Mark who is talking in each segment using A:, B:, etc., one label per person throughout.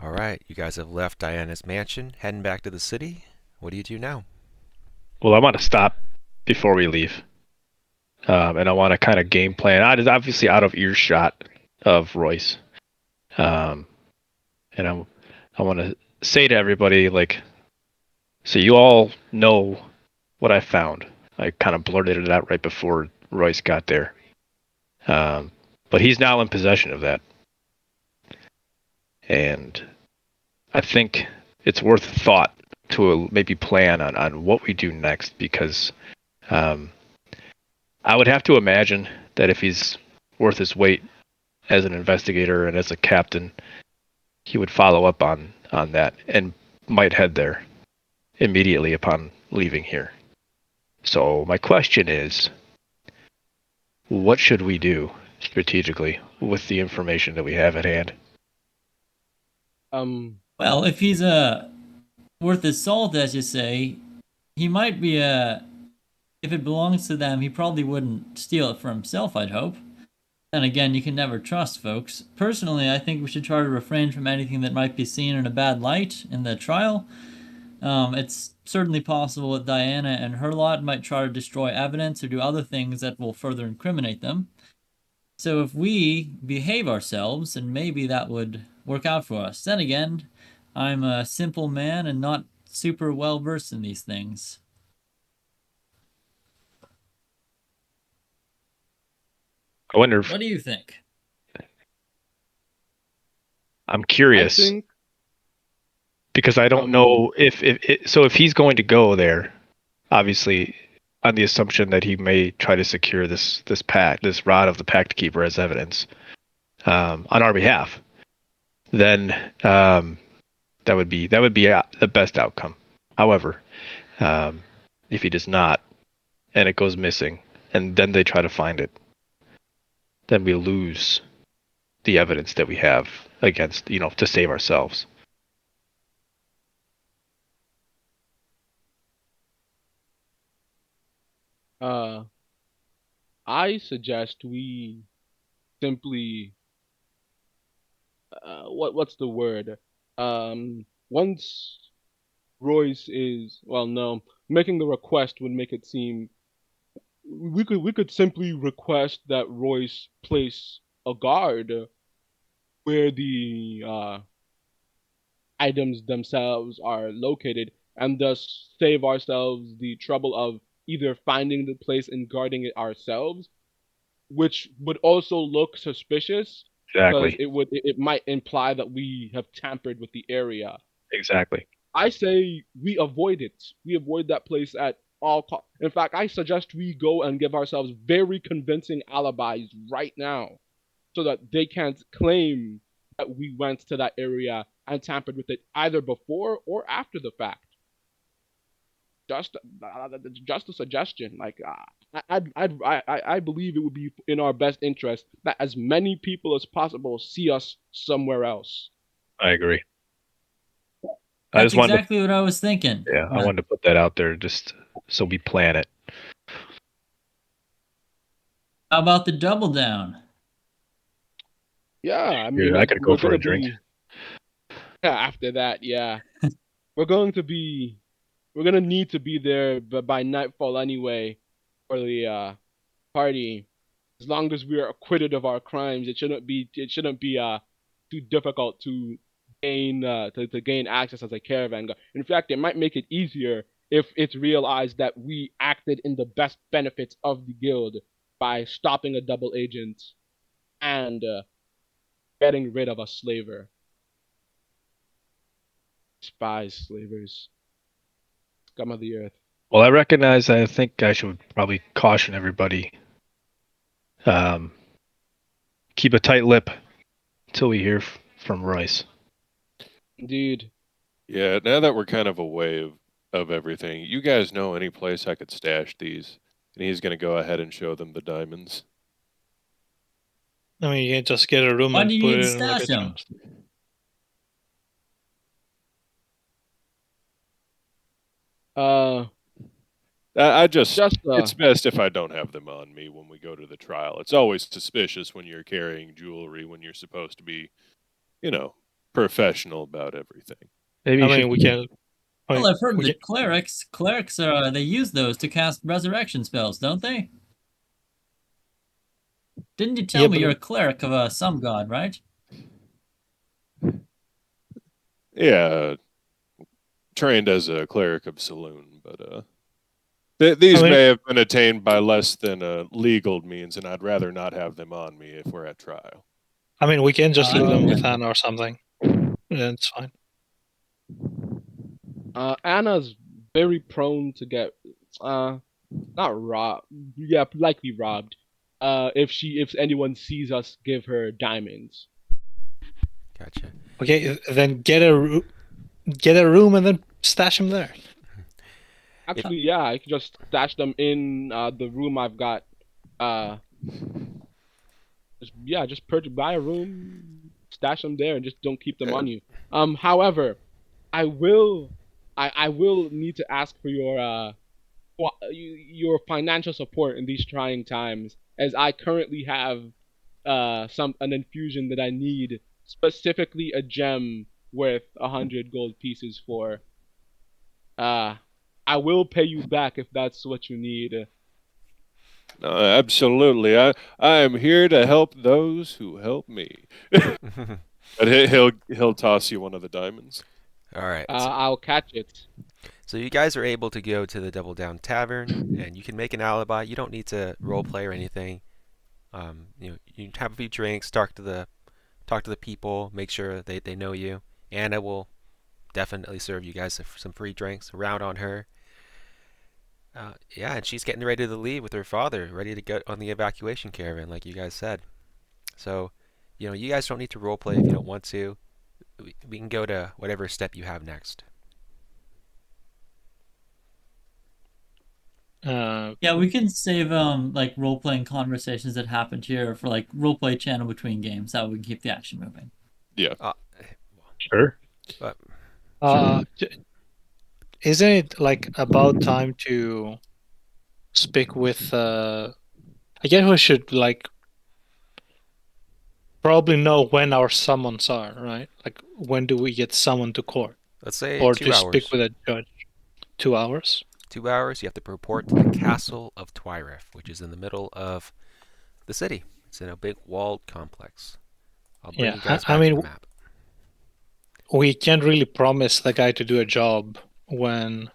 A: All right, you guys have left Diana's mansion, heading back to the city. What do you do now?
B: Well, I want to stop before we leave, and I want to kind of game plan. Obviously out of earshot of Royce, um, and I want to say to everybody like, so you all know what I found. I kind of blurted it out right before Royce got there, but he's now in possession of that, and I think it's worth thought to maybe plan on what we do next because um, I would have to imagine that if he's worth his weight as an investigator and as a captain, he would follow up on that and might head there immediately upon leaving here. So my question is, what should we do strategically with the information that we have at hand?
C: Well, if he's worth his salt, as you say, he might be if it belongs to them, he probably wouldn't steal it for himself, I'd hope. Then again, you can never trust folks. Personally, I think we should try to refrain from anything that might be seen in a bad light in the trial. It's certainly possible that Diana and her lot might try to destroy evidence or do other things that will further incriminate them. So if we behave ourselves, and maybe that would work out for us. Then again, I'm a simple man and not super well versed in these things.
B: I wonder if
C: What do you think?
B: I'm
D: I
B: curious
D: think
B: because I don't
D: um
B: know if he's going to go there, obviously on the assumption that he may try to secure this rod of the Pact Keeper as evidence on our behalf, then that would be the best outcome. However, if he does not, and it goes missing, and then they try to find it, then we lose the evidence that we have against, to save ourselves.
D: uh I suggest we simply what's the word? Once Royce is well no, making the request would make it seem we could simply request that Royce place a guard where the items themselves are located and thus save ourselves the trouble of either finding the place and guarding it ourselves, which would also look suspicious because
B: Exactly.
D: it might imply that we have tampered with the area.
B: Exactly.
D: I say we avoid it. We avoid that place at all costs. In fact, I suggest we go and give ourselves very convincing alibis right now so that they can't claim that we went to that area and tampered with it either before or after the fact. Just, just a suggestion. Like, I believe it would be in our best interest that as many people as possible see us somewhere else.
B: I agree. I
C: That's
B: just wanted to,
C: exactly what I was thinking.
B: yeah, I wanted to put that out there just so we plan it.
C: How about the double down?
D: Yeah, I
B: Yeah, I
D: mean,
B: could go
D: we're
B: for
D: gonna
B: a drink.
D: be after that. Yeah, we're going to be we're gonna need to be there by nightfall anyway for the party. As long as we are acquitted of our crimes, it shouldn't be too difficult to gain access as a caravan guard. In fact, it might make it easier if it's realized that we acted in the best benefits of the guild by stopping a double agent and getting rid of a slaver. Spies, slavers, scum of the earth.
B: Well, I recognize I think I should probably caution everybody. Um, keep a tight lip until we hear from Royce.
D: Indeed.
E: Yeah, now that we're kind of away of everything, you guys know any place I could stash these? And he's going to go ahead and show them the diamonds.
F: I mean, you can just get a room
C: Why
F: and
C: do you
F: put
C: need to
F: it in like a
C: stash them?
F: chest.
D: Uh,
E: I just,
D: just
E: it's best if I don't have them on me when we go to the trial. It's always suspicious when you're carrying jewelry when you're supposed to be, you know, professional about everything.
B: Maybe
F: I
B: you should.
F: mean, we can. I
C: Well,
F: mean,
C: I've heard
F: we
C: the
F: can,
C: clerics they use those to cast resurrection spells, don't they? Didn't you tell
F: yeah,
C: me
F: but
C: you're a cleric of some god, right?
E: Yeah, trained as a cleric of Saloon, but
F: I
E: these
F: mean,
E: may have been attained by less than legal means, and I'd rather not have them on me if we're at trial.
F: we can just leave them with
C: Yeah.
F: Anna or something. Yeah, it's fine.
D: Anna's very prone to get not robbed. Yeah, likely robbed. If anyone sees us give her diamonds.
A: Gotcha.
F: Okay, then get a room and then stash them there.
D: Actually, yeah, I could just stash them in the room I've got. Just buy a room, stash them there, and just don't keep them on you. However, I will, I will need to ask for your financial support in these trying times, as I currently have an infusion that I need, specifically a gem worth 100 gold pieces for. I will pay you back if that's what you need.
E: Absolutely, I am here to help those who help me. But he'll toss you one of the diamonds.
A: All right.
D: I'll catch it.
A: So you guys are able to go to the Double Down Tavern, and you can make an alibi. You don't need to role play or anything. You have a few drinks, talk to the people, make sure they know you. Anna will definitely serve you guys some free drinks. Around on her. Yeah, and she's getting ready to leave with her father, ready to go on the evacuation caravan, like you guys said. So, you guys don't need to role play if you don't want to. We can go to whatever step you have next.
C: Yeah, we can save like role playing conversations that happened here for like role play channel between games. That way we can keep the action moving.
E: Yeah.
B: Sure.
A: But
F: Isn't it like about time to speak with? I guess we should like probably know when our summons are, right? Like when do we get summoned to court
A: let's say
F: or
A: 2
F: to
A: hours.
F: speak with a judge? 2 hours.
A: 2 hours. You have to report to the castle of Twyrif, which is in the middle of the city. It's in a big walled complex. I'll bring
F: Yeah,
A: you guys
F: I
A: back to
F: mean,
A: the map.
F: we can't really promise the guy to do a job when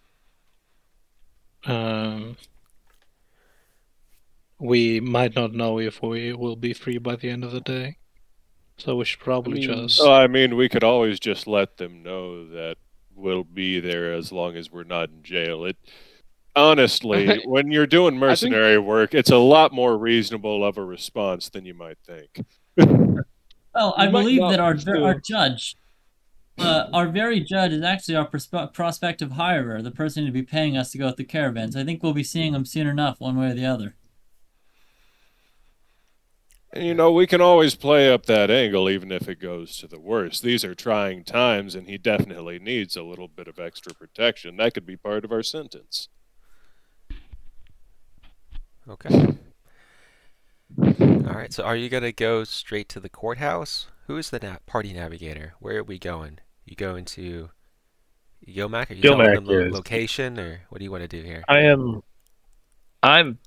F: we might not know if we will be free by the end of the day. So we should probably just.
E: Well, I mean, we could always just let them know that we'll be there as long as we're not in jail. Honestly, when you're doing mercenary work, it's a lot more reasonable of a response than you might think.
C: Well, I
D: You might
C: believe
D: not
C: that our
D: still-
C: judge, our very judge, is actually our prospective hirer, the person who'd be paying us to go with the caravans. I think we'll be seeing him soon enough, one way or the other.
E: And we can always play up that angle even if it goes to the worst. These are trying times, and he definitely needs a little bit of extra protection. That could be part of our sentence.
A: Okay. All right. So, are you gonna go straight to the courthouse? Who is the party navigator? Where are we going? You going to Yomac? Are you telling them the
B: Yomac is.
A: location, or what do you want to do here?
B: I'm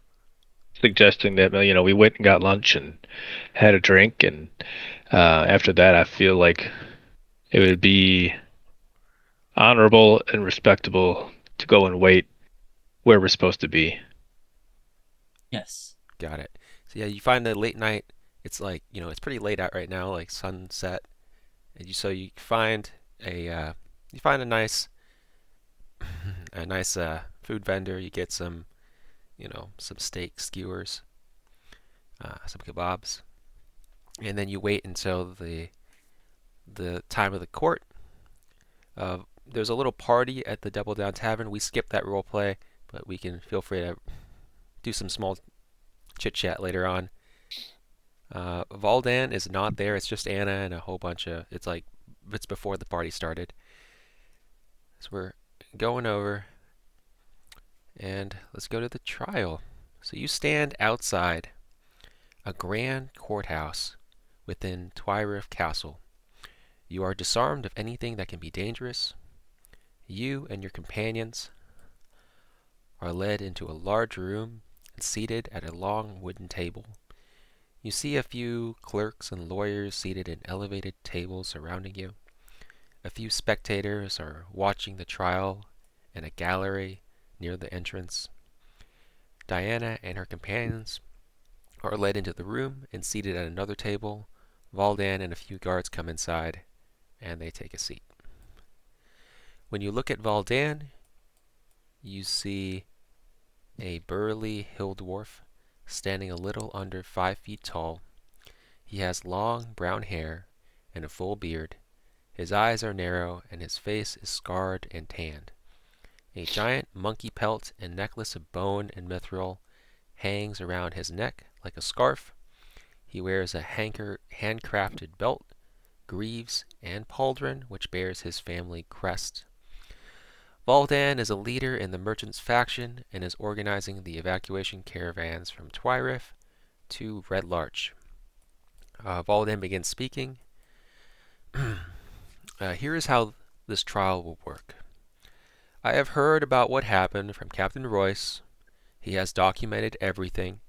B: suggesting that we went and got lunch and had a drink, and after that, I feel like it would be honorable and respectable to go and wait where we're supposed to be.
C: Yes.
A: Got it. So yeah, you find the late night. It's like it's pretty late out right now, like sunset, and you find a nice food vendor. You get some some steak skewers, some kebabs, and then you wait until the time of the court. There's a little party at the Double Down Tavern. We skipped that role play, but we can feel free to do some small chit chat later on. Valdan is not there. It's just Anna and a whole bunch of. It's before the party started. So we're going over, and let's go to the trial. So you stand outside a grand courthouse within Twyrif Castle. You are disarmed of anything that can be dangerous. You and your companions are led into a large room and seated at a long wooden table. You see a few clerks and lawyers seated in elevated tables surrounding you. A few spectators are watching the trial in a gallery near the entrance. Diana and her companions are led into the room and seated at another table. Valdan and a few guards come inside, and they take a seat. When you look at Valdan, you see a burly hill dwarf standing a little under 5 feet tall. He has long brown hair and a full beard. His eyes are narrow, and his face is scarred and tanned. A giant monkey pelt and necklace of bone and mithril hangs around his neck like a scarf. He wears a handcrafted belt, greaves, and pauldron, which bears his family crest. Valdan is a leader in the merchants' faction and is organizing the evacuation caravans from Twyrif to Red Larch. Valdan begins speaking. Here is how this trial will work. I have heard about what happened from Captain Royce. He has documented everything.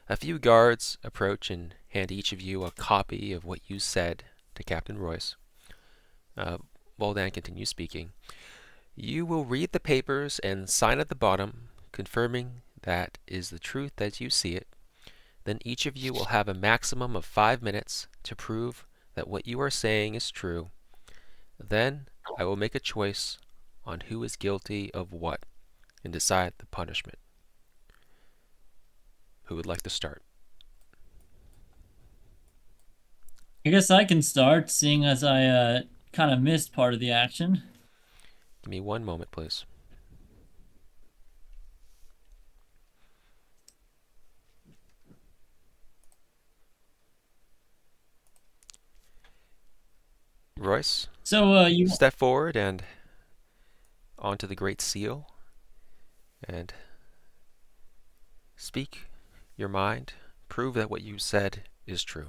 A: A few guards approach and hand each of you a copy of what you said to Captain Royce. Valdan continues speaking. You will read the papers and sign at the bottom, confirming that is the truth as you see it. Then each of you will have a maximum of 5 minutes to prove that what you are saying is true. Then I will make a choice on who is guilty of what and decide the punishment. Who would like to start?
C: I guess I can start, seeing as I kind of missed part of the action.
A: Give me 1 moment, please. Royce,
C: So you
A: step forward and onto the Great Seal and speak your mind. Prove that what you said is true.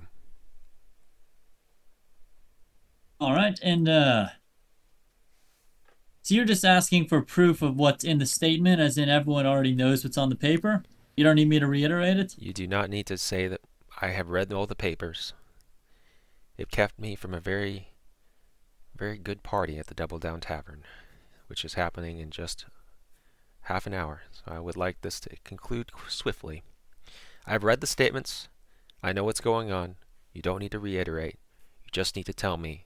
C: all right? And so you're just asking for proof of what's in the statement, as in everyone already knows what's on the paper? You don't need me to reiterate it?
A: You do not need to say that I have read all the papers. It kept me from a very good party at the Double Down Tavern, which is happening in just half an hour. So I would like this to conclude swiftly. I've read the statements. I know what's going on. You don't need to reiterate. You just need to tell me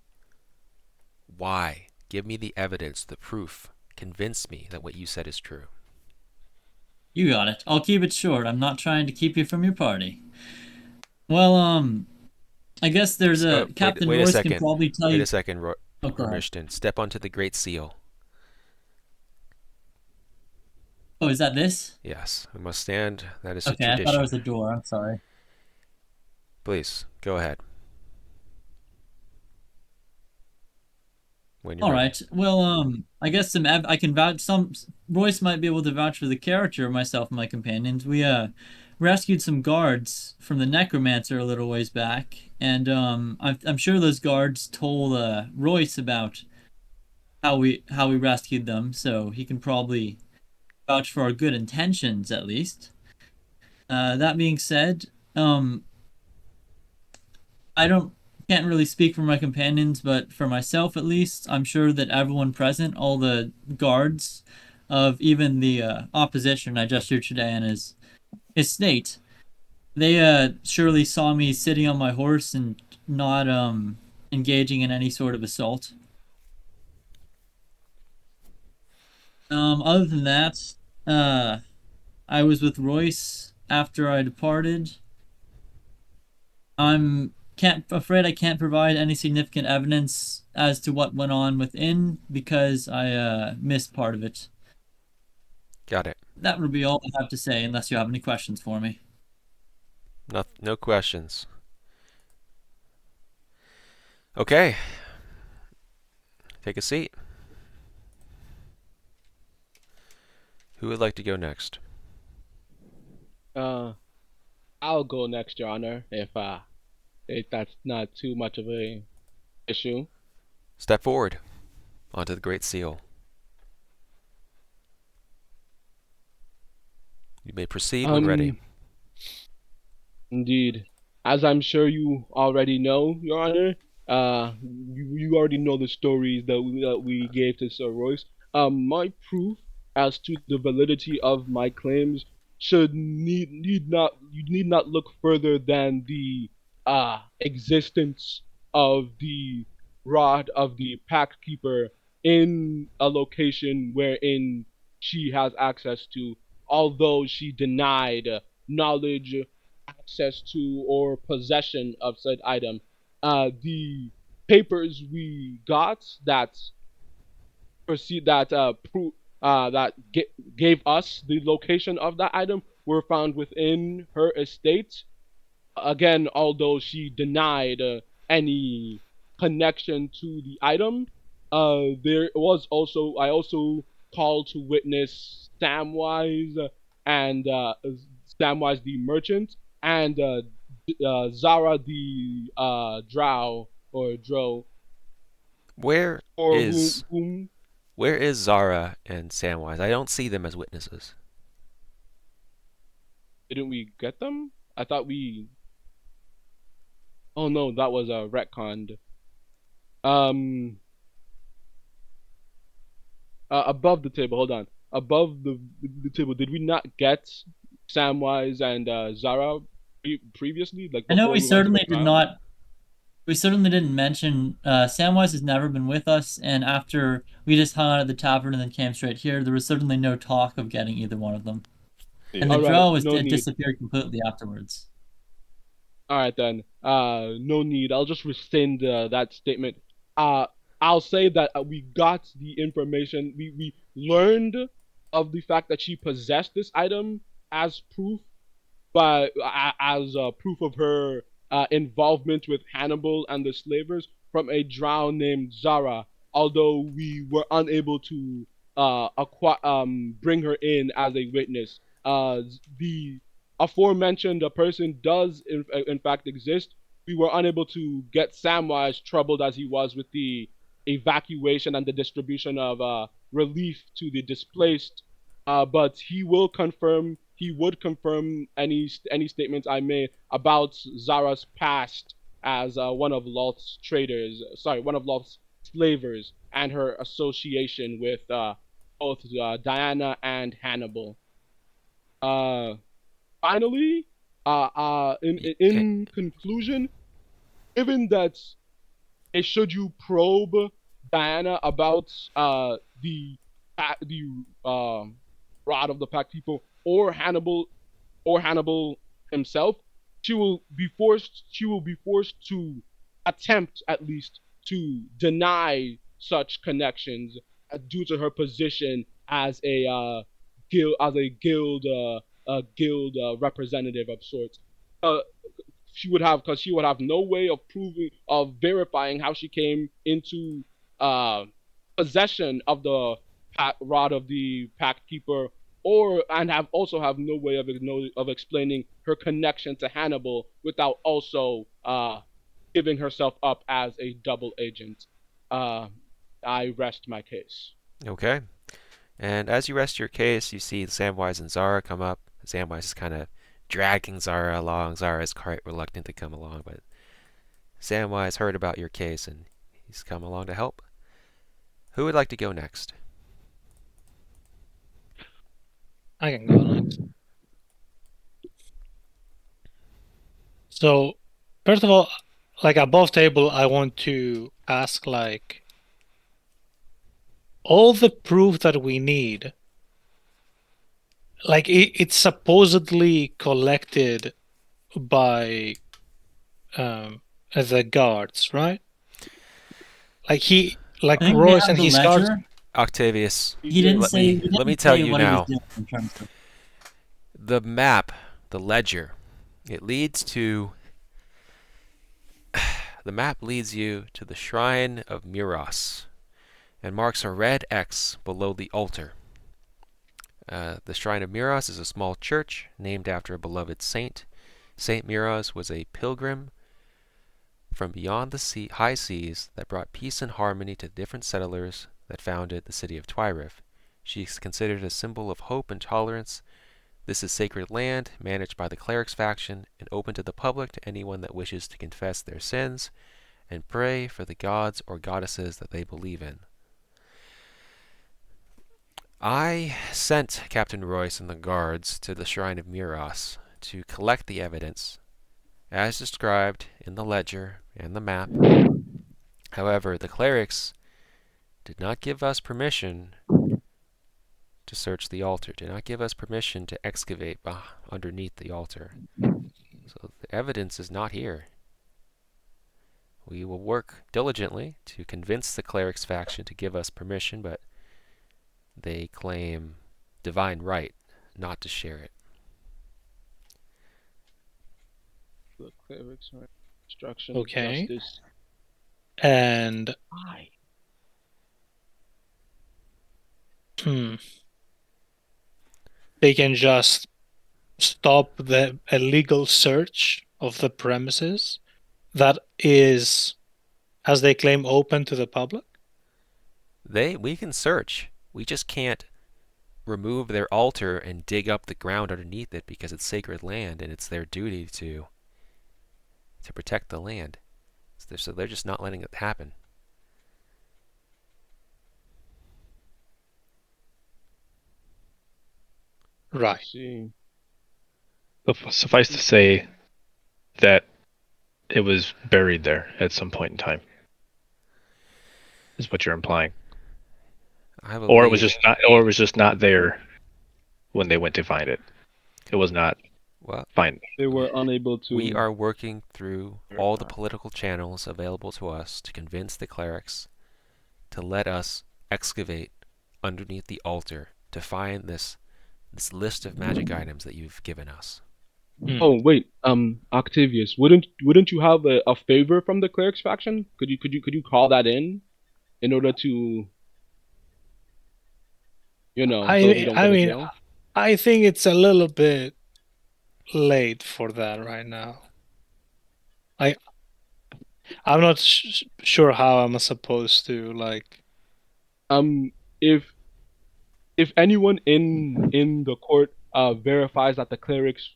A: why. Give me the evidence, the proof. Convince me that what you said is true.
C: You got it. I'll keep it short. I'm not trying to keep you from your party. Well, I guess there's a Captain
A: wait a
C: Royce
A: second.
C: can probably tell
A: Wait
C: you.
A: a second,
C: Okay.
A: Rishton. Step onto the Great Seal.
C: Oh, is that this?
A: Yes, we must stand. That is a
C: Okay, I
A: tradition.
C: thought it was the door. I'm sorry.
A: Please, go ahead. When you're
C: All
A: ready.
C: right. Well, I guess I can vouch. Royce might be able to vouch for the character of myself and my companions. We rescued some guards from the necromancer a little ways back, and I'm sure those guards told Royce about how we rescued them, so he can probably vouch for our good intentions at least. That being said, I can't really speak for my companions, but for myself at least, I'm sure that everyone present, all the guards of even the opposition I gestured today in his state, they surely saw me sitting on my horse and not engaging in any sort of assault. Other than that, I was with Royce after I departed. Afraid I can't provide any significant evidence as to what went on within because I missed part of it.
A: Got it.
C: That would be all I have to say, unless you have any questions for me.
A: No questions. Okay. Take a seat. Who would like to go next?
D: I'll go next, Your Honor, if that's not too much of a issue.
A: Step forward onto the Great Seal. You may proceed when ready.
D: Indeed. As I'm sure you already know, Your Honor, you already know the stories that we gave to Sir Royce. My proof as to the validity of my claims should need not you need not look further than the existence of the rod of the pact keeper in a location wherein she has access to, although she denied knowledge, access to, or possession of said item. The papers we got that proceed that pro- that gave us the location of that item were found within her estate. Again, although she denied any connection to the item, there was also I also called to witness Samwise and Samwise the merchant and Zara the drow or dro
A: Where
D: or
A: is
D: whom
A: where is Zara and Samwise? I don't see them as witnesses.
D: didn't we get them? I thought we. Oh no, that was retconned. Um, above the table. Hold on. Above the table, did we not get Samwise and Zara previously, like
C: I know
D: before
C: we
D: we went to the
C: certainly did
D: trial?
C: not. We certainly didn't mention Samwise has never been with us, and after we just hung out at the tavern and then came straight here, there was certainly no talk of getting either one of them. And the
E: Yeah.
D: All right,
C: drow was
D: no need.
C: disappeared completely afterwards.
D: All right then. No need. I'll just rescind that statement. Uh, I'll say that we got the information. We learned of the fact that she possessed this item as proof, but as proof of her involvement with Hannibal and the slavers from a drow named Zara. Although we were unable to bring her in as a witness, the aforementioned person does in fact exist. We were unable to get Samwise, troubled as he was with the evacuation and the distribution of relief to the displaced, but he would confirm any statements I made about Zara's past as one of Lolth's traders, sorry, one of Lolth's slavers, and her association with both Diana and Hannibal. Uh, Finally, in conclusion, given that should you probe Diana about the rod of the pack people or Hannibal himself, she will be forced to attempt at least to deny such connections due to her position as a guild representative of sorts. Uh, she would have no way of proving of verifying how she came into uh, possession of the rod of the pact keeper, or and have no way of explaining her connection to Hannibal without also giving herself up as a double agent. Uh, I rest my case.
A: Okay. And as you rest your case, you see Samwise and Zara come up. Samwise is kind of dragging Zara along. Zara is quite reluctant to come along, but Samwise heard about your case and he's come along to help. Who would like to go next?
F: I can go next. So, first of all, like above table, I want to ask like all the proof that we need. Like it's supposedly collected by the guards, right? Like
C: I think we
F: Royce
C: have
F: and
C: the
F: his guards.
C: ledger.
A: Octavius,
C: He didn't
A: let
C: say.
A: me
C: He
A: let me
C: didn't
A: tell
C: say
A: you
C: what he was
A: now.
C: doing in terms of.
A: The map, the ledger, it leads to the map leads you to the shrine of Miros and marks a red X below the altar. The shrine of Miros is a small church named after a beloved saint. Saint Miros was a pilgrim from beyond the high seas that brought peace and harmony to the different settlers that founded the city of Twyrif. She is considered a symbol of hope and tolerance. This is sacred land, managed by the clerics faction, and open to the public to anyone that wishes to confess their sins and pray for the gods or goddesses that they believe in. I sent Captain Royce and the guards to the Shrine of Miros to collect the evidence, as described in the ledger and the map. However, the clerics did not give us permission to search the altar, did not give us permission to excavate underneath the altar. So the evidence is not here. We will work diligently to convince the clerics faction to give us permission, but they claim divine right not to share it.
D: The clerics, right? Destruction,
F: Okay.
D: justice.
F: And
D: Why?
F: They can just stop the illegal search of the premises that is, as they claim, open to the public?
A: We can search. We just can't remove their altar and dig up the ground underneath it because it's sacred land and it's their duty to protect the land. So they're just not letting it happen.
F: Right.
D: See.
B: Suffice to say that it was buried there at some point in time. Is what you're implying. Or it was just not there when they went to find it. It was not fine.
D: They were unable to.
A: We are working through all the political channels available to us to convince the clerics to let us excavate underneath the altar to find this list of magic items that you've given us.
D: Oh wait, Octavius, wouldn't you have a favor from the clerics faction? Could you call that in order to, so you don't go to jail?
F: I think it's a little bit late for that right now. I'm not sure how I'm supposed to
D: if anyone in the court verifies that the clerics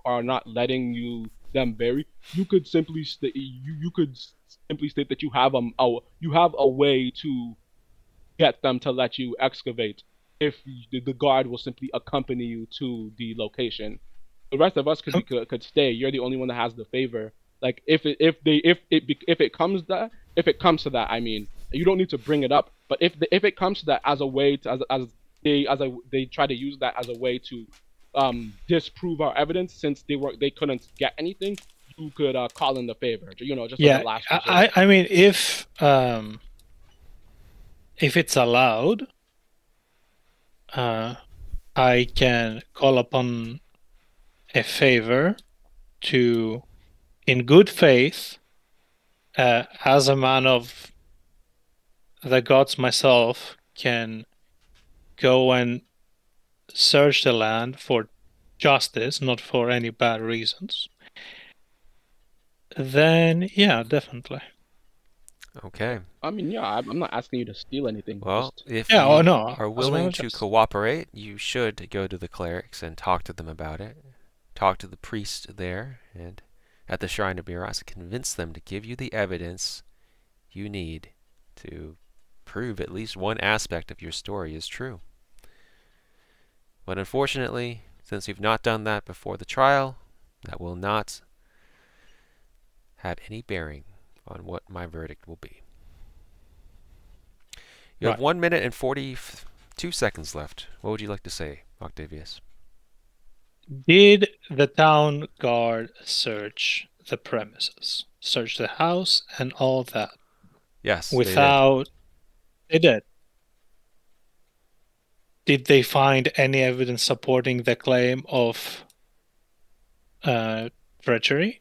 D: are not letting them bury, you could simply state that you have a way to get them to let you excavate if the guard will simply accompany you to the location. The rest of us could stay. You're the only one that has the favor. Like if it comes to that, I mean, you don't need to bring it up. But if it comes to that as a way to they try to use that as a way to disprove our evidence, since they couldn't get anything, you could call in the favor. Just as a last resort.
F: I mean, if it's allowed, I can call upon a favor to, in good faith, as a man of the gods myself, can go and search the land for justice, not for any bad reasons. Then, yeah, definitely.
A: Okay.
D: I mean, yeah, I'm not asking you to steal anything.
A: Well, if
F: you
A: are willing to cooperate, you should go to the clerics and talk to them about it. Talk to the priest there and at the Shrine of Miros, convince them to give you the evidence you need to prove at least one aspect of your story is true. But unfortunately, since you've not done that before the trial, that will not have any bearing on what my verdict will be. You have 1 minute and 42 seconds left. What would you like to say, Octavius?
F: Did the town guard search the premises? Search the house and all that?
A: Yes,
F: they did. Did they find any evidence supporting the claim of treachery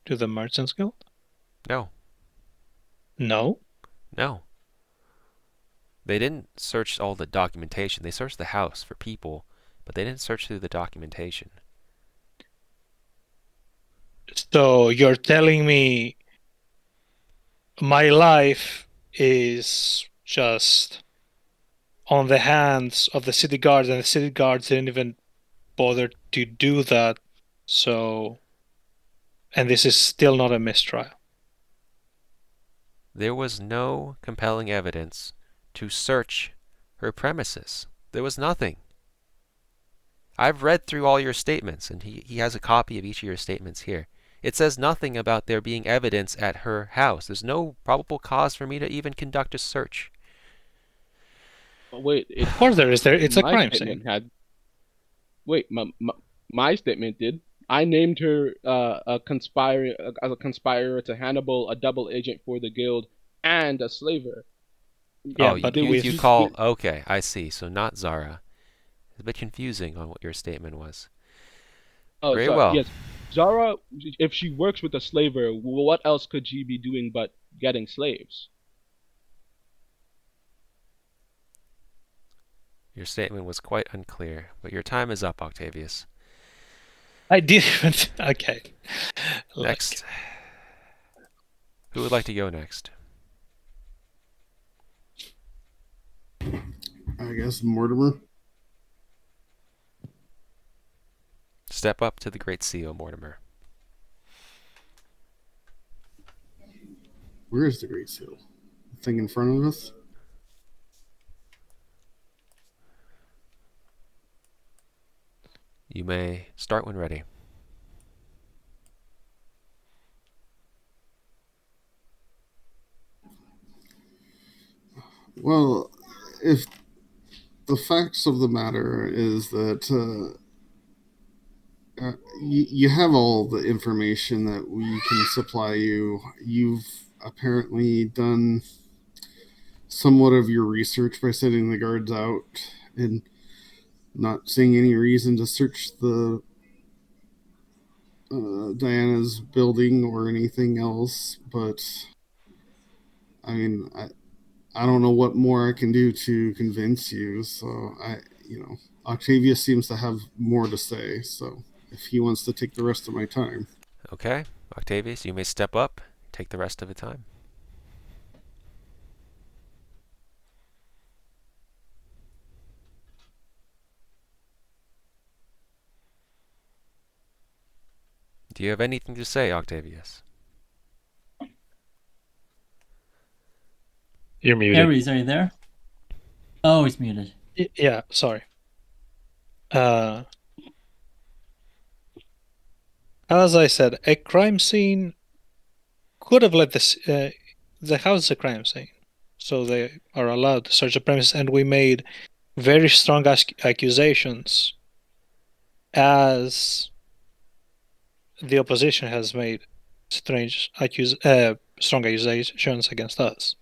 F: to the Merchants Guild?
A: No.
F: No?
A: No. They didn't search all the documentation. They searched the house for people, but they didn't search through the documentation.
F: So you're telling me my life is just on the hands of the city guards, and the city guards didn't even bother to do that. So, and this is still not a mistrial.
A: There was no compelling evidence to search her premises. There was nothing. I've read through all your statements, and he has a copy of each of your statements here. It says nothing about there being evidence at her house. There's no probable cause for me to even conduct a search.
D: But wait,
F: Of course there is. It's a
D: my
F: crime
D: statement
F: scene.
D: had. Wait, my statement did. I named her as a conspirator to Hannibal, a double agent for the guild, and a slaver.
F: Yeah,
A: Oh,
F: but
A: you call... Okay, I see. So not Zara. It's a bit confusing on what your statement was.
D: Oh,
A: Very
D: sorry.
A: well.
D: Yes, Zara. If she works with a slaver, what else could she be doing but getting slaves?
A: Your statement was quite unclear, but your time is up, Octavius.
F: I didn't. Okay.
A: Next. Who would like to go next?
G: I guess Mortimer.
A: Step up to the Great Seal, Mortimer.
G: Where is the Great Seal? The thing in front of us?
A: You may start when ready.
G: Well, if the facts of the matter is that you have all the information that we can supply you. You've apparently done somewhat of your research by sending the guards out and not seeing any reason to search the Diana's building or anything else. But I mean, I don't know what more I can do to convince you. So Octavius seems to have more to say. So if he wants to take the rest of my time.
A: Okay, Octavius, you may step up. Take the rest of the time. Do you have anything to say, Octavius?
B: You're muted.
C: Ares, are you there? Oh, he's muted.
F: Yeah, sorry. As I said, a crime scene could have led this. The house is a crime scene, so they are allowed to search the premises, and we made very strong accusations, as the opposition has made strong accusations against us.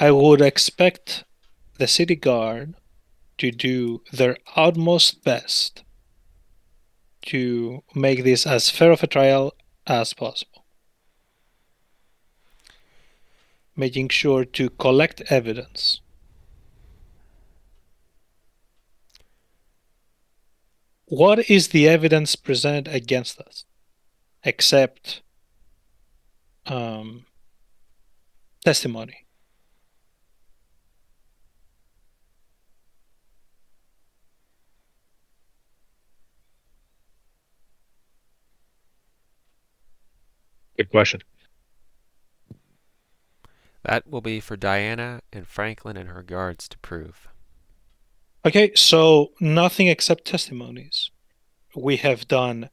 F: I would expect the city guard to do their utmost best to make this as fair of a trial as possible, making sure to collect evidence. What is the evidence presented against us, except testimony?
B: Good question.
A: That will be for Diana and Franklin and her guards to prove.
F: Okay, so nothing except testimonies. We have done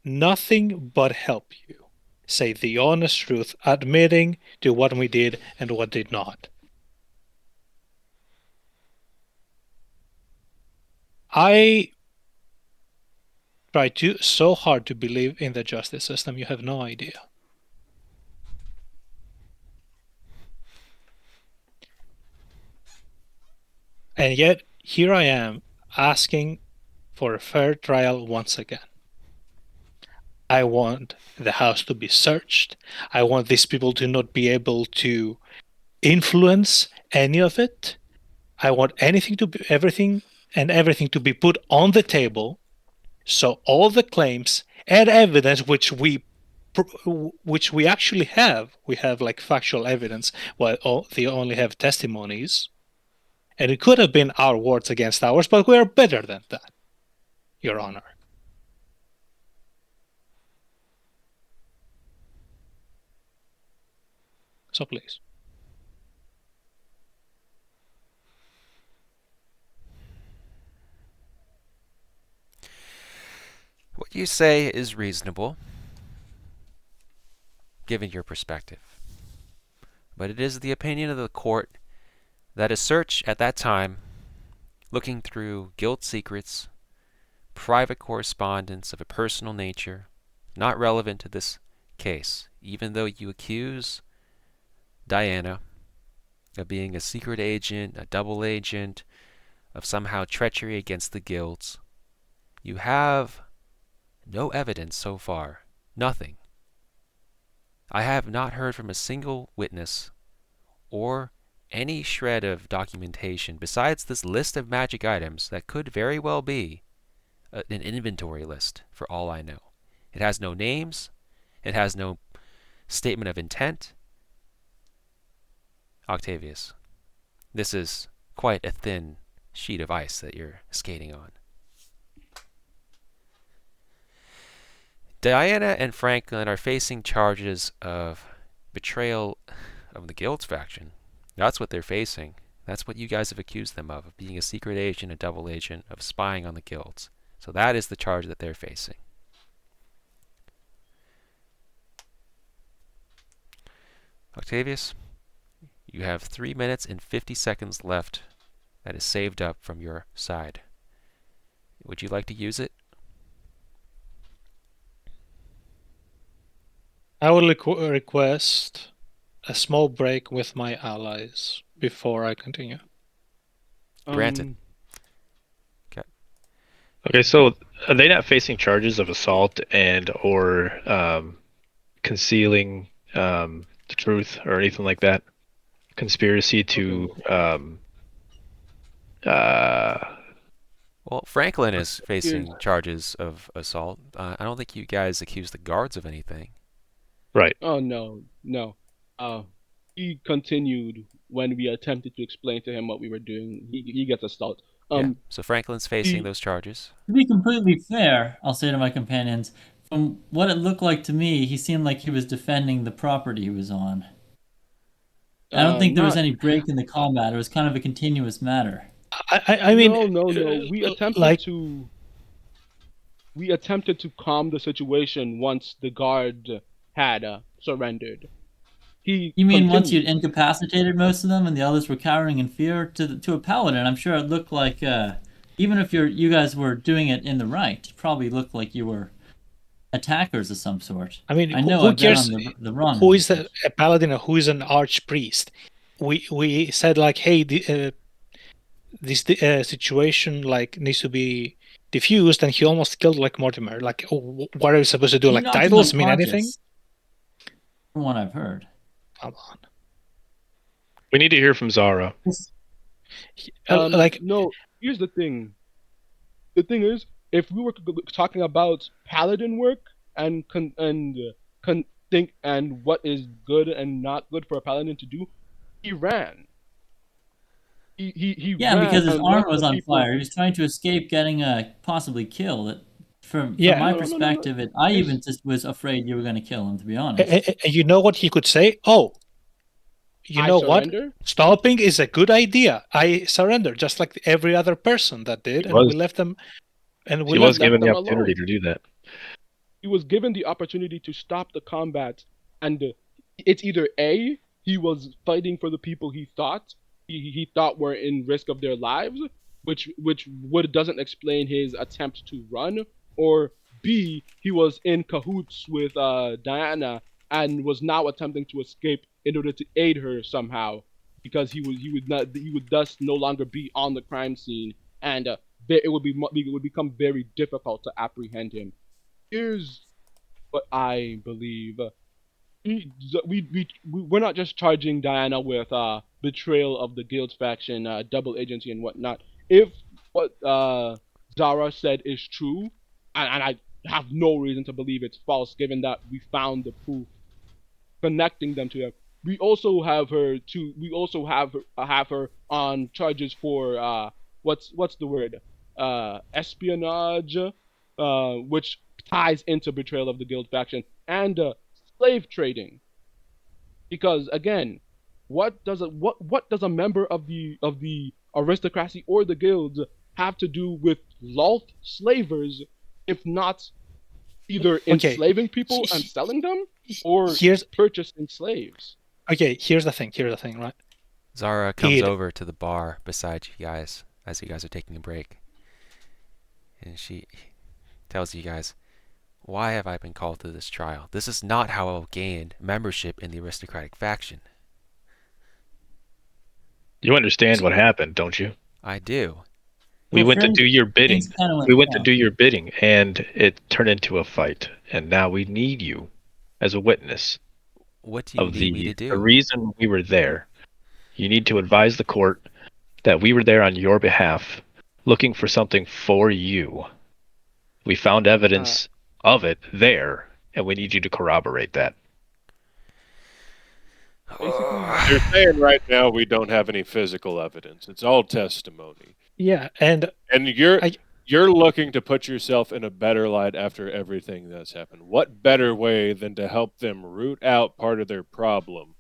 F: nothing but help you. Say the honest truth, admitting to what we did and what did not. I try so hard to believe in the justice system, you have no idea. And yet, here I am asking for a fair trial once again. I want the house to be searched. I want these people to not be able to influence any of it. I want everything to be put on the table, so all the claims and evidence which we which we actually have. We have like factual evidence, while they only have testimonies. And it could have been our words against ours, but we are better than that, Your Honor. So please.
A: What you say is reasonable, given your perspective. But it is the opinion of the court that a search at that time, looking through guild secrets, private correspondence of a personal nature, not relevant to this case, even though you accuse Diana of being a secret agent, a double agent, of somehow treachery against the guilds. You have no evidence so far. Nothing. I have not heard from a single witness or any shred of documentation besides this list of magic items that could very well be an inventory list for all I know. It has no names. It has no statement of intent. Octavius, this is quite a thin sheet of ice that you're skating on. Diana and Franklin are facing charges of betrayal of the Guild's faction. That's what they're facing. That's what you guys have accused them of being a secret agent, a double agent, of spying on the guilds. So that is the charge that they're facing. Octavius, you have 3 minutes and 50 seconds left that is saved up from your side. Would you like to use it?
F: I will request a small break with my allies before I continue.
A: Granted.
B: Okay, so are they not facing charges of assault and or concealing the truth or anything like that? Conspiracy to
A: Well, Franklin is facing charges of assault. I don't think you guys accuse the guards of anything.
B: Right.
D: Oh, no. He continued when we attempted to explain to him what we were doing. He gets assault.
A: Yeah. So Franklin's facing those charges.
C: To be completely fair, I'll say to my companions, from what it looked like to me, he seemed like he was defending the property he was on. I don't think there was any break in the combat. It was kind of a continuous matter.
F: I mean,
D: no. We attempted to calm the situation once the guard had surrendered.
C: You mean once you'd incapacitated most of them and the others were cowering in fear to a paladin? I'm sure it looked like, even if you guys were doing it in the right, it probably looked like you were attackers of some sort.
F: I mean,
C: I know
F: who
C: I've been
F: cares
C: on the run.
F: Who is a paladin or who is an archpriest? We said like, hey, this situation like needs to be diffused, and he almost killed like Mortimer. Like, what are we supposed to do? Like, titles mean anything?
C: From what I've heard.
F: Come on.
B: We need to hear from Zara.
D: No, here's the thing. The thing is, if we were talking about paladin work and what is good and not good for a paladin to do, he ran. He
C: ran because his armor was on fire. He was trying to escape getting possibly killed. From my perspective, I even just was afraid you were going to kill him, to be honest.
F: You know what he could say? Oh, you know what? Stopping is a good idea. I surrender, just like every other person that did, and we left them. And
B: he was given the opportunity to do that.
D: He was given the opportunity to stop the combat, and it's either A, he was fighting for the people he thought were in risk of their lives, which doesn't explain his attempt to run, or B, he was in cahoots with Diana and was now attempting to escape in order to aid her somehow, because he would thus no longer be on the crime scene, and it would become very difficult to apprehend him. Here's what I believe. We're not just charging Diana with betrayal of the guild's faction, double agency and whatnot. If what Zara said is true, and have no reason to believe it's false, given that we found the proof connecting them to them. We also have her to. We also have her on charges for what's the word? Espionage, which ties into betrayal of the guild faction, and slave trading. Because again, what does a member of the aristocracy or the guilds have to do with Loth slavers, if not either enslaving people and selling them, or purchasing slaves?
F: Okay, here's the thing, right?
A: Zara comes over to the bar beside you guys as you guys are taking a break. And she tells you guys, why have I been called to this trial? This is not how I'll gain membership in the aristocratic faction.
B: You understand what happened, don't you?
A: I do.
B: We went to do your bidding. We went to do your bidding, and it turned into a fight. And now we need you as a witness.
A: What do you need me to do?
B: The reason we were there. You need to advise the court that we were there on your behalf, looking for something for you. We found evidence of it there, and we need you to corroborate that.
E: You're saying right now we don't have any physical evidence. It's all testimony.
F: Yeah, and
E: you're looking to put yourself in a better light after everything that's happened. What better way than to help them root out part of their problem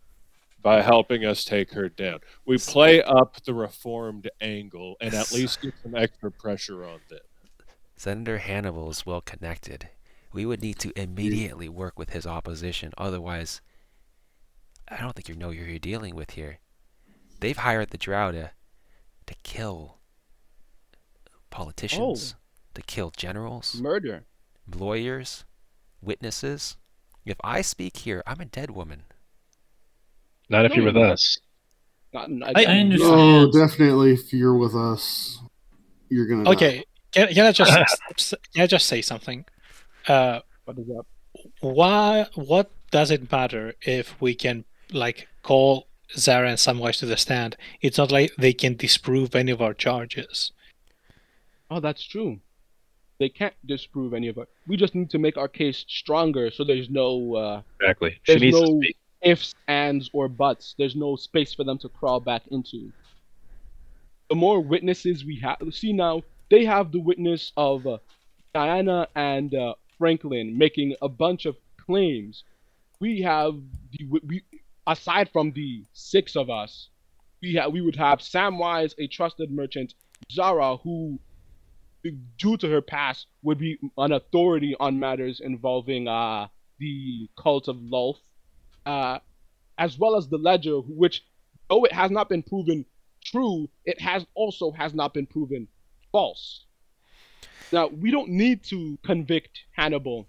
E: by helping us take her down? We play up the reformed angle and at least get some extra pressure on them.
A: Senator Hannibal is well connected. We would need to immediately work with his opposition. Otherwise, I don't think you know who you're dealing with here. They've hired the Drow to kill politicians, to kill generals,
D: murder,
A: lawyers, witnesses. If I speak here, I'm a dead woman.
B: Not if you're with us.
C: I understand.
G: Oh, definitely. If you're with us, you're gonna.
F: Okay, can I just say something?
D: What is up?
F: What does it matter if we can call Zara and Samwise to the stand? It's not like they can disprove any of our charges.
D: Oh, that's true. They can't disprove any of it. We just need to make our case stronger, so there's no
B: exactly.
D: There's no ifs, ands, or buts. There's no space for them to crawl back into. The more witnesses we have, see now, they have the witness of Diana and Franklin making a bunch of claims. We have aside from the 6 of us, we would have Samwise, a trusted merchant, Zara, who, due to her past, would be an authority on matters involving the cult of Lolth, as well as the Ledger, which, though it has not been proven true, it has not been proven false. Now, we don't need to convict Hannibal.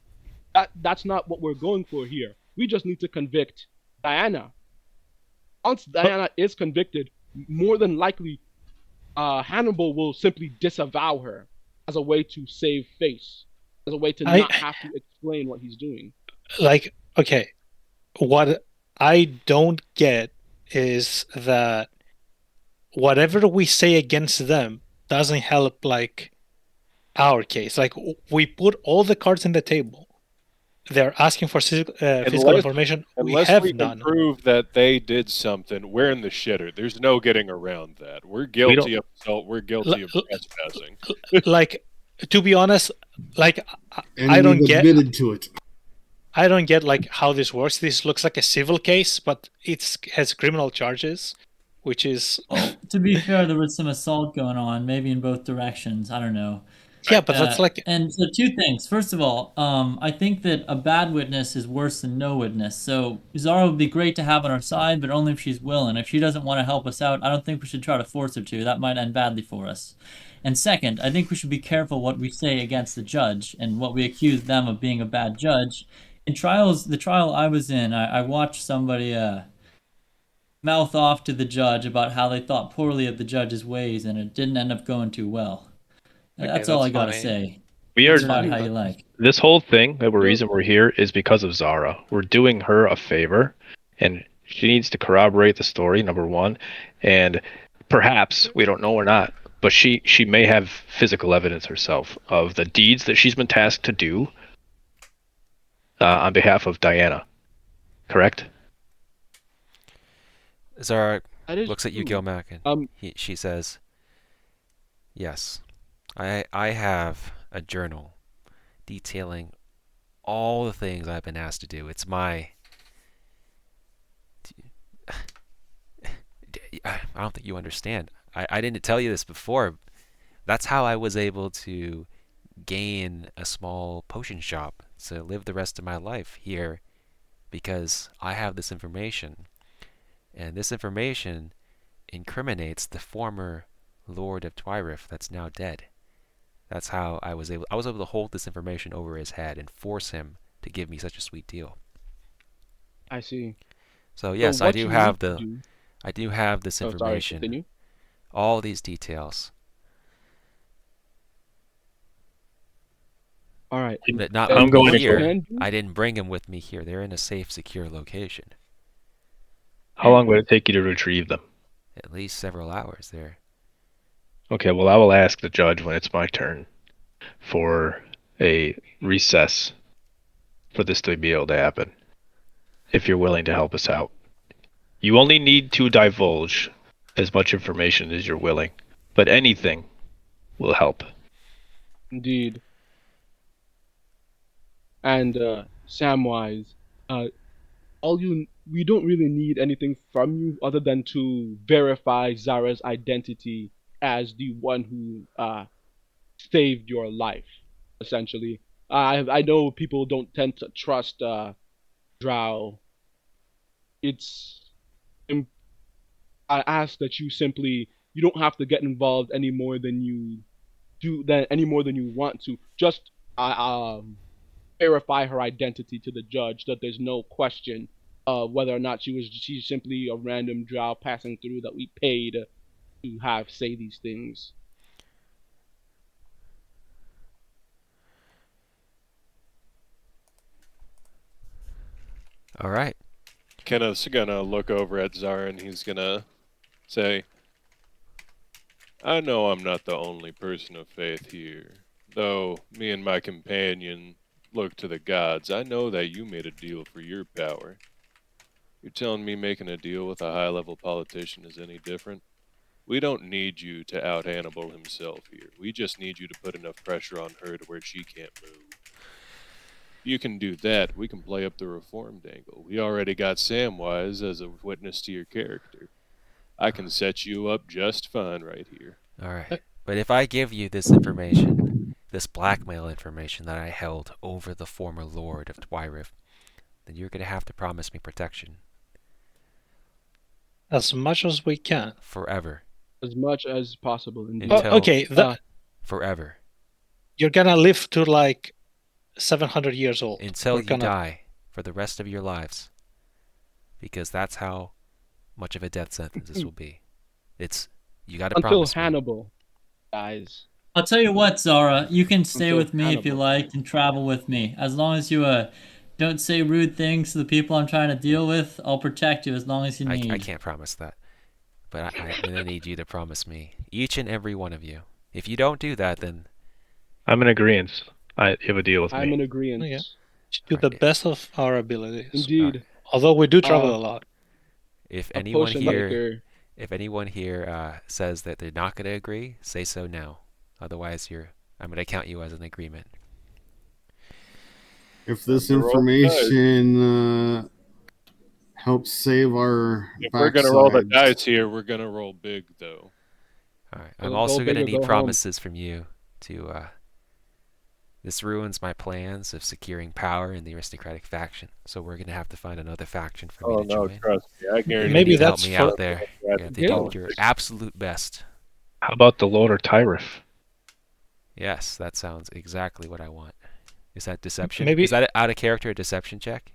D: That's not what we're going for here. We just need to convict Diana. Once Diana is convicted, more than likely, Hannibal will simply disavow her as a way to save face, as a way to not have to explain what he's doing.
F: Okay, what I don't get is that whatever we say against them doesn't help our case. We put all the cards on the table. They're asking for physical information.
E: Unless we can prove that they did something, we're in the shitter. There's no getting around that. We're guilty of assault. We're guilty of trespassing.
F: To be honest,
G: and
F: I don't get
G: admitted to it.
F: I don't get how this works. This looks like a civil case, but it has criminal charges, which is.
C: Well, to be fair, there was some assault going on, maybe in both directions. I don't know.
F: Yeah, but that's
C: And so 2 things. First of all, I think that a bad witness is worse than no witness. So Zara would be great to have on our side, but only if she's willing. If she doesn't want to help us out, I don't think we should try to force her to. That might end badly for us. And second, I think we should be careful what we say against the judge and what we accuse them of being a bad judge. In the trial I was in, I watched somebody mouth off to the judge about how they thought poorly of the judge's ways, and it didn't end up going too well. That's all I gotta say.
B: We are
C: how you like.
B: This whole thing, the reason we're here is because of Zara. We're doing her a favor, and she needs to corroborate the story, number one. And perhaps, we don't know or not, but she may have physical evidence herself of the deeds that she's been tasked to do on behalf of Diana, correct?
A: Zara
D: That is
A: looks at you,
D: true.
A: Gilmac, and she says, "Yes, I have a journal detailing all the things I've been asked to do. It's my I don't think you understand. I didn't tell you this before. That's how I was able to gain a small potion shop to live the rest of my life here, because I have this information. And this information incriminates the former Lord of Twyrif that's now dead. That's how I was able to hold this information over his head and force him to give me such a sweet deal.
D: I see.
A: So yes,
D: what you need to do.
A: I do have this
D: Oh, sorry.
A: information.
D: Continue.
A: All these details.
D: All right.
A: But not
B: I'm
A: with
B: going
A: me
B: to
A: here.
D: do-
A: I didn't bring them with me here. They're in a safe, secure location.
B: How long would it take you to retrieve them?
A: At least several hours there.
B: Okay, well, I will ask the judge when it's my turn for a recess for this to be able to happen, if you're willing to help us out. You only need to divulge as much information as you're willing, but anything will help.
D: Indeed. And Samwise, we don't really need anything from you other than to verify Zara's identity as the one who saved your life, essentially. I know people don't tend to trust Drow. It's I ask that you don't have to get involved any more than any more than you want to. Just verify her identity to the judge, that there's no question of whether or not she's simply a random drow passing through that we paid to have say these things.
A: All right.
E: Kenneth's gonna look over at Zara and he's gonna say, I know I'm not the only person of faith here. Though me and my companion look to the gods, I know that you made a deal for your power. You're telling me making a deal with a high-level politician is any different? We don't need you to out Hannibal himself here. We just need you to put enough pressure on her to where she can't move. You can do that. We can play up the reformed angle. We already got Samwise as a witness to your character. I can set you up just fine right here.
A: All right. But if I give you this information, this blackmail information that I held over the former Lord of Twyrif, then you're going to have to promise me protection.
F: As much as we can.
A: Forever.
D: As much as possible, indeed.
F: Okay,
A: forever.
F: You're gonna live to like 700 years old.
A: Until you die for the rest of your lives. Because that's how much of a death sentence this will be. You got to promise
D: until Hannibal dies.
C: I'll tell you what, Zara, you can stay
D: Until
C: with me if you
D: Hannibal
C: like and travel with me. As long as you don't say rude things to the people I'm trying to deal with, I'll protect you as long as you need.
A: I can't promise that. But I'm going to need you to promise me, each and every one of you. If you don't do that, then...
B: I'm in agreement. You have a deal with me.
D: I'm in agreement.
F: Okay. To the best of our abilities.
D: Indeed.
F: Although we do travel a lot.
A: If anyone here says that they're not going to agree, say so now. Otherwise, I'm going to count you as an agreement.
G: If this information helps save our
E: If we're going to roll the dice here, we're going to roll big, though.
A: All right. I'm also going to need promises from you to... This ruins my plans of securing power in the aristocratic faction, so we're going to have to find another faction for me to join.
E: Trust me. I guarantee
F: Maybe
A: help me out there. You have to do your absolute best.
B: How about the Lord of Tyrif?
A: Yes, that sounds exactly what I want. Is that deception?
F: Maybe...
A: Is that out of character a deception check?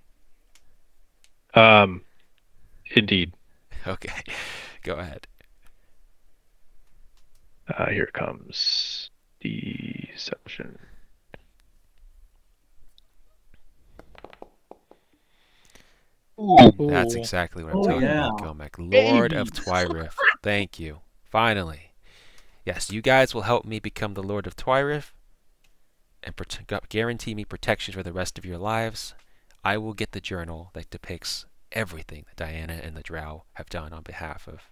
B: Indeed.
A: Okay, go ahead.
B: Here comes deception.
A: Ooh. That's exactly what I'm talking about, Gomek. Lord of Twyrif. Thank you. Finally. Yes, you guys will help me become the Lord of Twyrif and guarantee me protection for the rest of your lives. I will get the journal that depicts everything that Diana and the Drow have done on behalf of.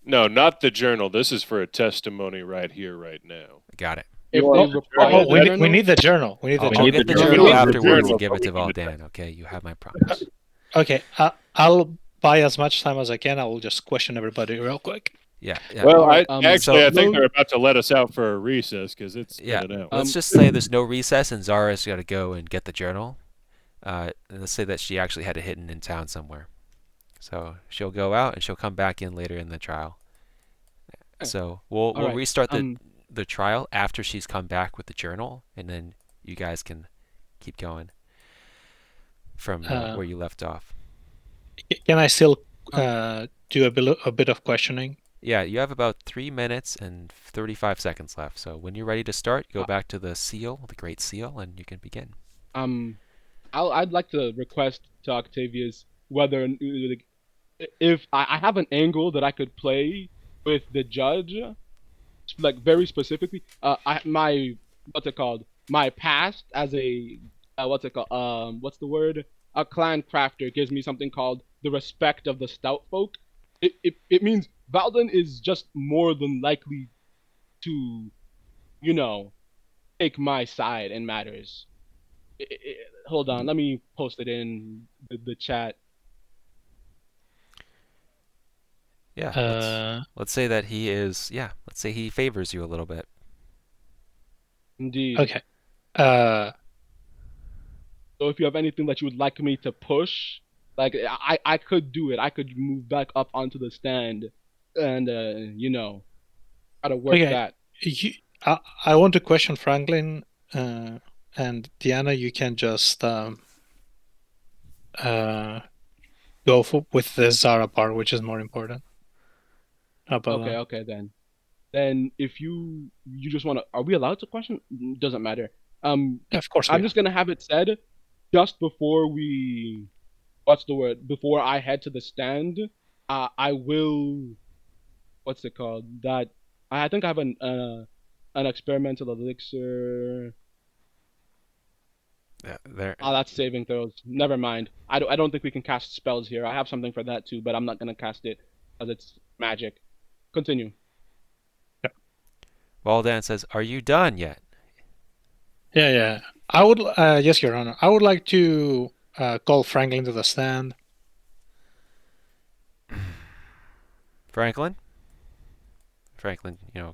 E: No, not the journal. This is for a testimony right here, right now.
A: Got it.
D: If
E: want
D: they
E: the
D: require
E: journal?
D: the
F: we
D: journal,
F: need the journal. We need the
A: I'll
F: journal.
A: get the
E: We
A: journal
E: need the
A: afterwards
E: journal
A: and give it to
E: before we give it
A: Valdan. Okay, you have my promise.
F: Okay, I'll buy as much time as I can. I will just question everybody real quick.
A: Yeah.
E: Well,
D: Alright,
E: I
A: so-
E: think they're about to let us out for a recess because it's been an hour.
A: Let's just say there's no recess and Zara's got to go and get the journal. Let's say that she actually had it hidden in town somewhere. So she'll go out and she'll come back in later in the trial. So we'll
D: Alright,
A: restart the trial after she's come back with the journal, and then you guys can keep going from where you left off.
F: Can I still do a bit of questioning?
A: Yeah, you have about 3 minutes and 35 seconds left. So when you're ready to start, go back to the seal, the Great Seal, and you can begin.
D: I'd like to request to Octavius whether if I have an angle that I could play with the judge, like very specifically. My what's it called? My past as a what's it called? What's the word? A clan crafter gives me something called the respect of the stout folk. It means Valden is just more than likely to, take my side in matters. Hold on, let me post it in the chat.
A: Yeah, let's say that he is, let's say he favors you a little bit.
D: Indeed.
F: Okay.
D: So if you have anything that you would like me to push, like I could do it. I could move back up onto the stand and try to work that.
F: I want to question Franklin and Diana. You can just go with the Zara part, which is more important.
D: Okay then. Then if you just want to, are we allowed to question? Doesn't matter.
F: Of course.
D: I'm just gonna have it said just before we, what's the word? Before I head to the stand, I will, what's it called? That I think I have an experimental elixir.
A: Yeah, there.
D: Oh, that's saving throws. Never mind. I don't think we can cast spells here. I have something for that too, but I'm not gonna cast it because it's magic. Continue.
A: Valdan says, "Are you done yet?"
F: Yeah. I would, yes, Your Honor. I would like to call Franklin to the stand.
A: Franklin,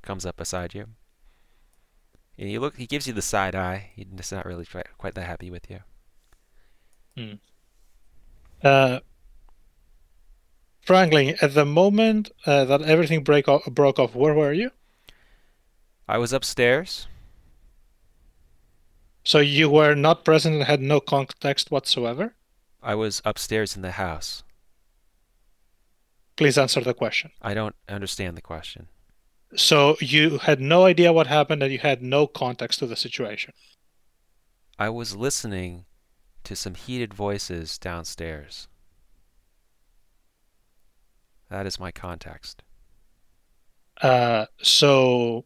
A: comes up beside you. And he gives you the side eye. He's not really quite that happy with you.
F: Franklin, at the moment that everything broke off, where were you?
A: I was upstairs.
F: So you were not present and had no context whatsoever?
A: I was upstairs in the house.
F: Please answer the question.
A: I don't understand the question.
F: So you had no idea what happened and you had no context to the situation?
A: I was listening to some heated voices downstairs. That is my context.
F: So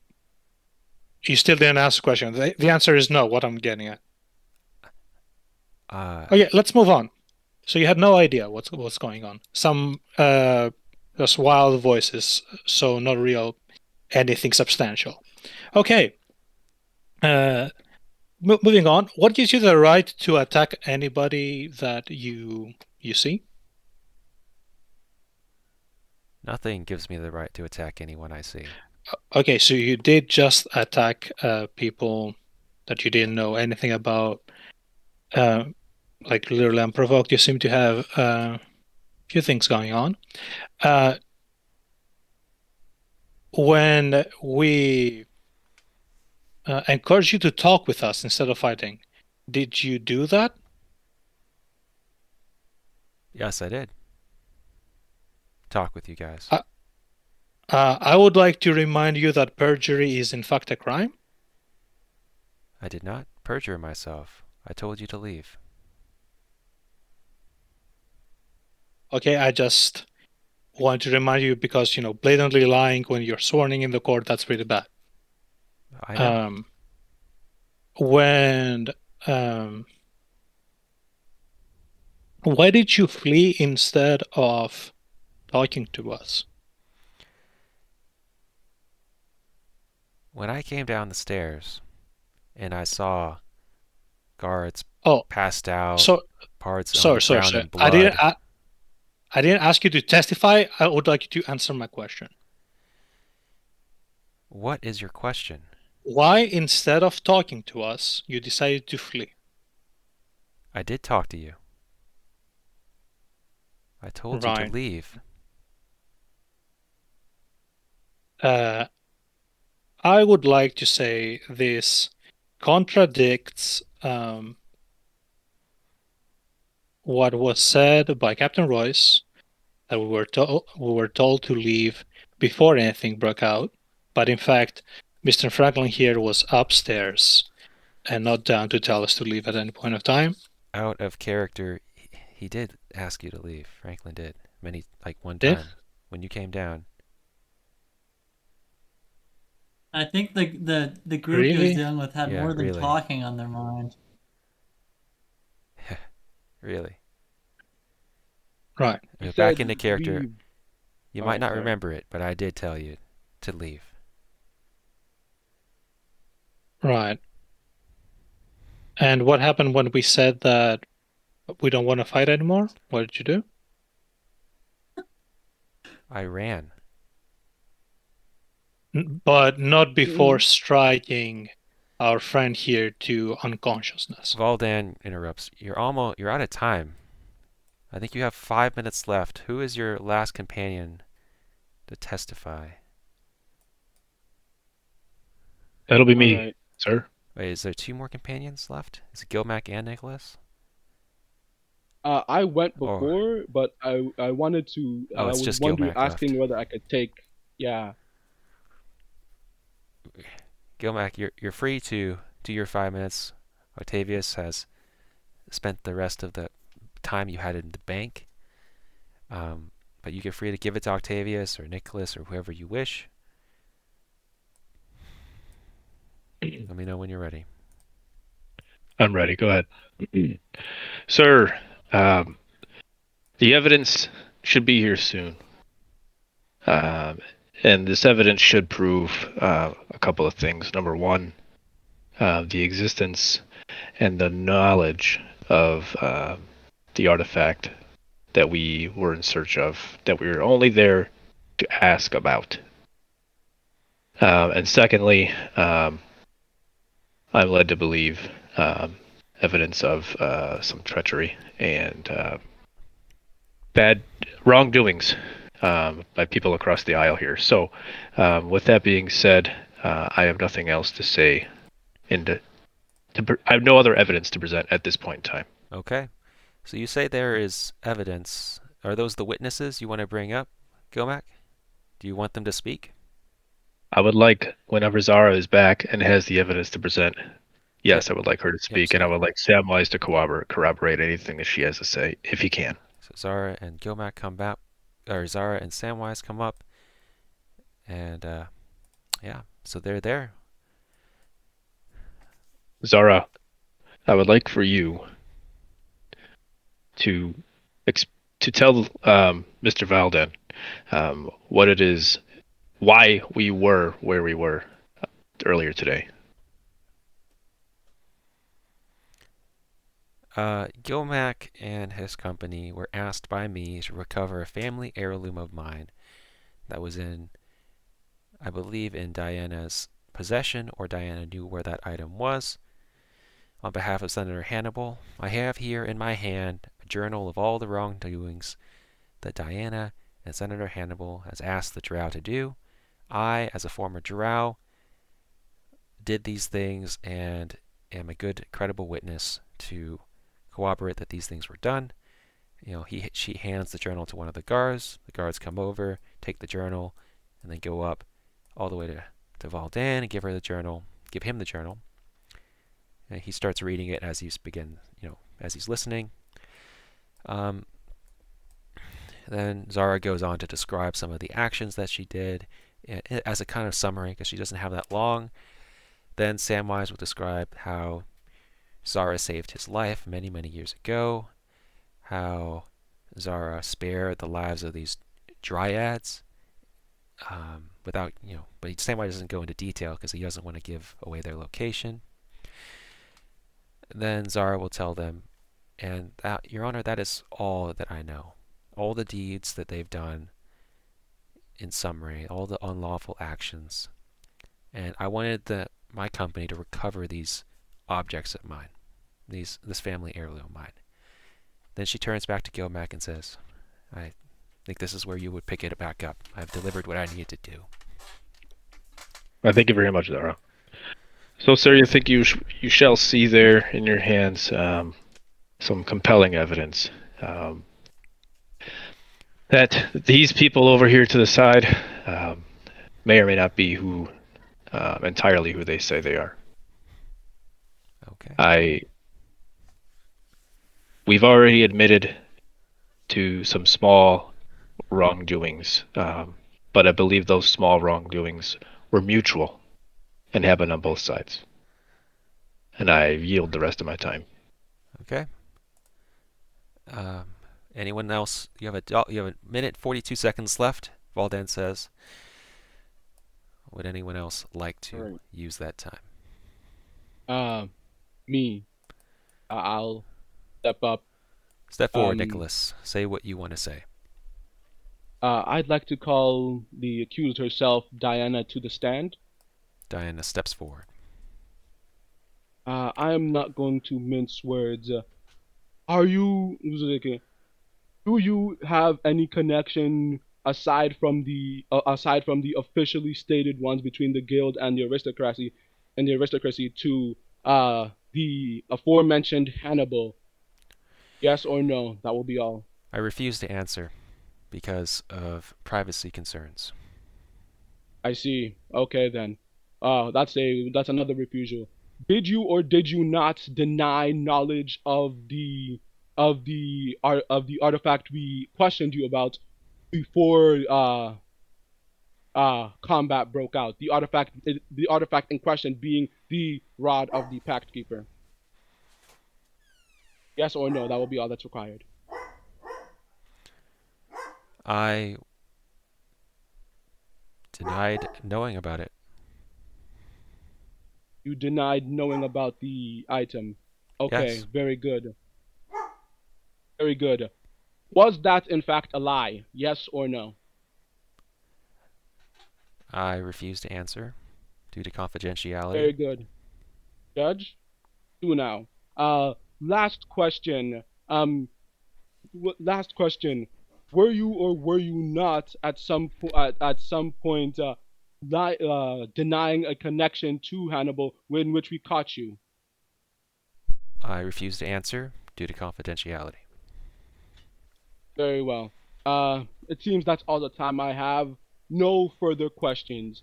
F: you still didn't answer the question. The answer is no, what I'm getting at. Okay, let's move on. So you had no idea what's going on. Some just wild voices, so not real anything substantial. Okay. Moving on. What gives you the right to attack anybody that you see?
A: Nothing gives me the right to attack anyone I see.
F: Okay, so you did just attack people that you didn't know anything about, like literally unprovoked. You seem to have a few things going on. When we encouraged you to talk with us instead of fighting, did you do that?
A: Yes, I did. Talk with you guys.
F: I would like to remind you that perjury is in fact a crime.
A: I did not perjure myself. I told you to leave.
F: Okay, I just want to remind you because, blatantly lying when you're sworn in the court, that's pretty bad.
A: I know.
F: When Why did you flee instead of talking to us?
A: When I came down the stairs and I saw guards
F: Oh,
A: passed out,
F: so
A: parts on
F: sorry,
A: the
F: sorry,
A: ground
F: sorry.
A: in blood.
F: I didn't ask you to testify. I would like you to answer my question.
A: What is your question?
F: Why, instead of talking to us, you decided to flee?
A: I did talk to you. I told you to
F: Right.
A: leave.
F: I would like to say this contradicts what was said by Captain Royce, that we were told to leave before anything broke out. But in fact, Mr. Franklin here was upstairs and not down to tell us to leave at any point of time.
A: Out of character, he did ask you to leave. Franklin did. One
F: Did?
A: time when you came down.
C: I think the group he was
F: Really?
C: dealing with had
A: Yeah,
C: more than
A: really.
C: talking on their mind.
A: Really.
F: Right.
A: Back into character.
D: Leave.
A: You
D: Oh,
A: might not
D: sorry.
A: remember it, but I did tell you to leave.
F: Right. And what happened when we said that we don't want to fight anymore? What did you do?
A: I ran.
F: But not before striking our friend here to unconsciousness.
A: Valdan interrupts. You're out of time. I think you have 5 minutes left. Who is your last companion to testify?
B: That'll be me,
D: Alright.
B: sir.
A: Wait, is there 2 more companions left? Is it Gilmac and Nicholas?
D: I went
A: Or
D: before, but I wanted to.
A: Oh,
D: I
A: it's
D: was
A: just
D: wondering,
A: Gilmac left.
D: asking whether I could take. Yeah.
A: Gilmac, you're free to do your 5 minutes. Octavius has spent the rest of the time you had in the bank. But you get free to give it to Octavius or Nicholas or whoever you wish. Let me know when you're ready.
B: I'm ready. Go ahead. Sir, the evidence should be here soon. And this evidence should prove a couple of things. Number one, the existence and the knowledge of the artifact that we were in search of, that we were only there to ask about. And secondly, I'm led to believe evidence of some treachery and bad wrongdoings by people across the aisle here. So, with that being said, I have nothing else to say. I have no other evidence to present at this point in time.
A: Okay. So you say there is evidence. Are those the witnesses you want to bring up, Gilmac? Do you want them to speak?
B: I would like, whenever Zara is back and has the evidence to present, yes, I would like her to speak, and I would like Samwise to corroborate anything that she has to say, if he can.
A: So Zara and Gilmac come back, or Zara and Samwise come up, and yeah, so they're there.
B: Zara, I would like for you to tell Mr. Valden what it is, why we were where we were earlier today.
A: Gilmac and his company were asked by me to recover a family heirloom of mine that was in, I believe, in Diana's possession, or Diana knew where that item was. On behalf of Senator Hannibal, I have here in my hand a journal of all the wrongdoings that Diana and Senator Hannibal has asked the Drow to do. I, as a former Drow, did these things and am a good, credible witness to corroborate that these things were done. She hands the journal to one of the guards. The guards come over, take the journal, and then go up all the way to Valdan and give him the journal. And he starts reading it as he's listening. Then Zara goes on to describe some of the actions that she did as a kind of summary, because she doesn't have that long. Then Samwise will describe how Zara saved his life many, many years ago. how Zara spared the lives of these dryads without, but Samwise doesn't go into detail because he doesn't want to give away their location. Then Zara will tell them, and that, Your Honor, that is all that I know. All the deeds that they've done, in summary, all the unlawful actions. And I wanted my company to recover these objects of mine, this family heirloom of mine. Then she turns back to Gilmac and says, I think this is where you would pick it back up. I've delivered what I need to do.
B: I thank you very much, Zara. So, sir, you think you shall see there in your hands some compelling evidence that these people over here to the side may or may not be entirely who they say they are.
A: Okay.
B: We've already admitted to some small wrongdoings, but I believe those small wrongdoings were mutual and happen on both sides. And I yield the rest of my time.
A: Okay. Anyone else? You have a minute 42 seconds left. Valdan says. Would anyone else like to use that time?
D: Me. I'll step up.
A: Step forward, Nicholas. Say what you want to say.
D: I'd like to call the accused herself, Diana, to the stand.
A: Diana steps forward.
D: I am not going to mince words. Do you have any connection aside from the officially stated ones between the guild and the aristocracy to the aforementioned Hannibal? Yes or no? That will be all.
A: I refuse to answer because of privacy concerns.
D: I see. Okay then. That's another refusal. Did you or did you not deny knowledge of the artifact we questioned you about before combat broke out? The artifact in question being the rod of the Pact Keeper. Yes or no? That will be all that's required.
A: I denied knowing about it.
D: You denied knowing about the item. Okay,
A: Yes.
D: very good. Very good. Was that in fact a lie? Yes or no?
A: I refuse to answer due to confidentiality.
D: Very good. Judge, do now. Last question. Last question. Were you or were you not at some point denying a connection to Hannibal in which we caught you?
A: I refuse to answer due to confidentiality.
D: Very well. It seems that's all the time I have. No further questions.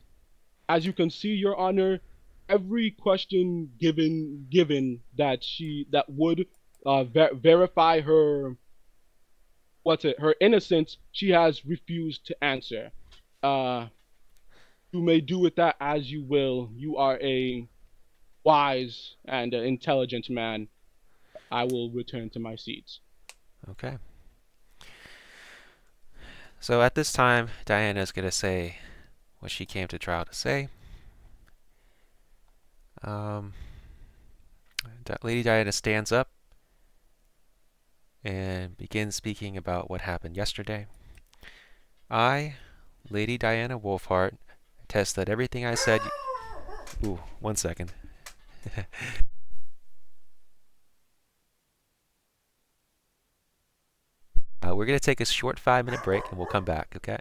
D: As you can see, Your Honor, every question given that would verify her her innocence, she has refused to answer. You may do with that as you will. You are a wise and intelligent man. I will return to my seat.
A: Okay. So at this time, Diana is going to say what she came to trial to say. Lady Diana stands up and begins speaking about what happened yesterday. I, Lady Diana Wolfheart, attest that everything I said... Ooh, 1 second. We're going to take a short 5-minute break and we'll come back, okay?